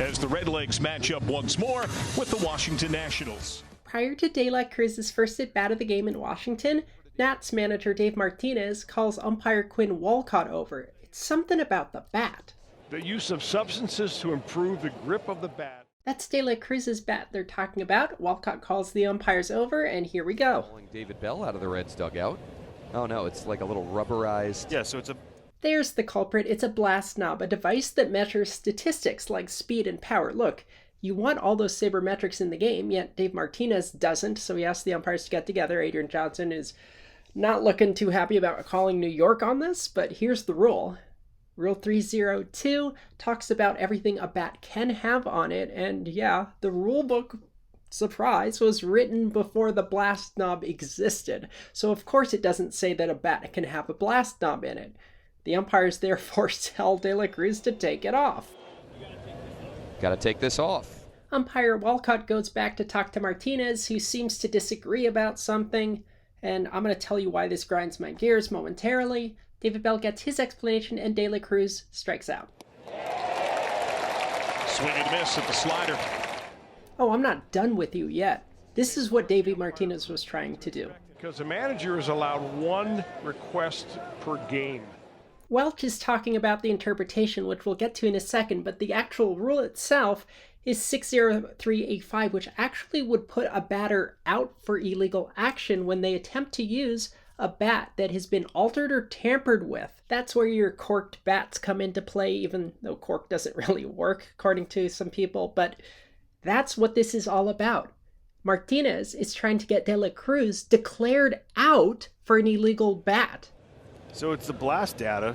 as the Redlegs match up once more with the Washington Nationals. Prior to De La Cruz's first at-bat of the game in Washington, Nats manager Dave Martinez calls umpire Quinn Walcott over. It's something about the bat. The use of substances to improve the grip of the bat. That's De La Cruz's bat they're talking about. Walcott calls the umpires over, and here we go. Calling David Bell out of the Reds dugout. Oh no, it's like a little rubberized. Yeah, so it's a... There's the culprit. It's a blast knob, a device that measures statistics like speed and power. Look, you want all those sabermetrics in the game, yet Dave Martinez doesn't, so he asks the umpires to get together. Adrian Johnson is not looking too happy about calling New York on this, but here's the rule. Rule 302 talks about everything a bat can have on it, and yeah, the rule book, surprise, was written before the blast knob existed, so of course it doesn't say that a bat can have a blast knob in it. The umpires therefore tell De La Cruz to take it off. Gotta take this off. Umpire Walcott goes back to talk to Martinez, who seems to disagree about something, and I'm going to tell you why this grinds my gears momentarily. David Bell gets his explanation, and De La Cruz strikes out. Swing and miss at the slider. Oh, I'm not done with you yet. This is what David Martinez was trying to do. Because the manager is allowed one request per game. Welch is talking about the interpretation, which we'll get to in a second, but the actual rule itself is 60385, which actually would put a batter out for illegal action when they attempt to use a bat that has been altered or tampered with. That's where your corked bats come into play, even though cork doesn't really work, according to some people, but that's what this is all about. Martinez is trying to get De La Cruz declared out for an illegal bat. So it's the blast data.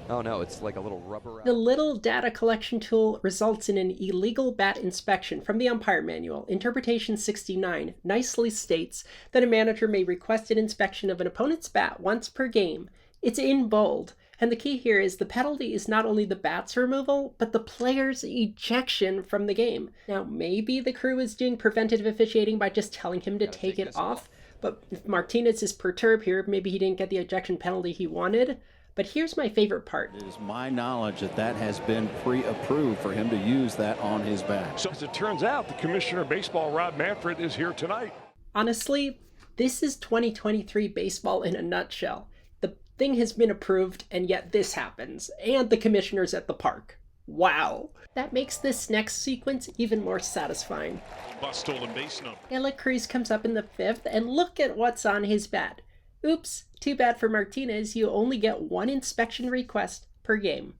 Oh no, it's like a little rubberized. The little data collection tool results in an illegal bat inspection from the umpire manual. Interpretation 69 nicely states that a manager may request an inspection of an opponent's bat once per game. It's in bold, and the key here is the penalty is not only the bat's removal, but the player's ejection from the game. Now, maybe the crew is doing preventative officiating by just telling him to take it off, but if Martinez is perturbed here, maybe he didn't get the ejection penalty he wanted. But here's my favorite part. It is my knowledge that that has been pre-approved for him to use that on his bat. So as it turns out, the commissioner of baseball, Rob Manfred, is here tonight. Honestly, this is 2023 baseball in a nutshell. The thing has been approved, and yet this happens. And the commissioner's at the park. Wow. That makes this next sequence even more satisfying. Bus stolen base number. De La Cruz comes up in the fifth, and look at what's on his bat. Oops, too bad for Martinez, you only get one inspection request per game.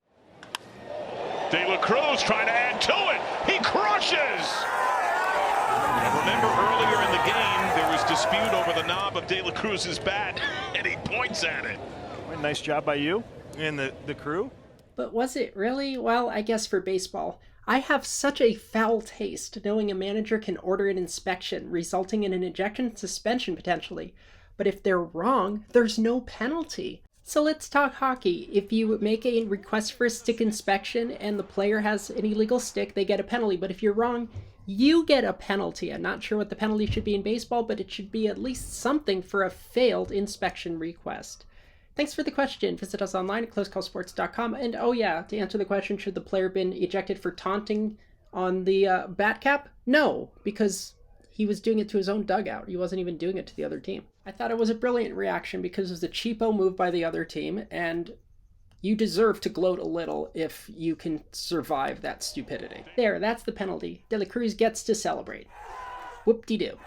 De La Cruz trying to add to it. He crushes! And remember earlier in the game, there was dispute over the knob of De La Cruz's bat, and he points at it. Nice job by you and the crew. But was it really? Well, I guess for baseball. I have such a foul taste knowing a manager can order an inspection, resulting in an ejection suspension potentially. But if they're wrong, there's no penalty. So let's talk hockey. If you make a request for a stick inspection and the player has an illegal stick, they get a penalty. But if you're wrong, you get a penalty. I'm not sure what the penalty should be in baseball, but it should be at least something for a failed inspection request. Thanks for the question. Visit us online at closecallsports.com. And oh yeah, to answer the question, should the player have been ejected for taunting on the bat cap? No, because he was doing it to his own dugout. He wasn't even doing it to the other team. I thought it was a brilliant reaction because it was a cheapo move by the other team, and you deserve to gloat a little if you can survive that stupidity. There, that's the penalty. De La Cruz gets to celebrate. Whoop-de-doo.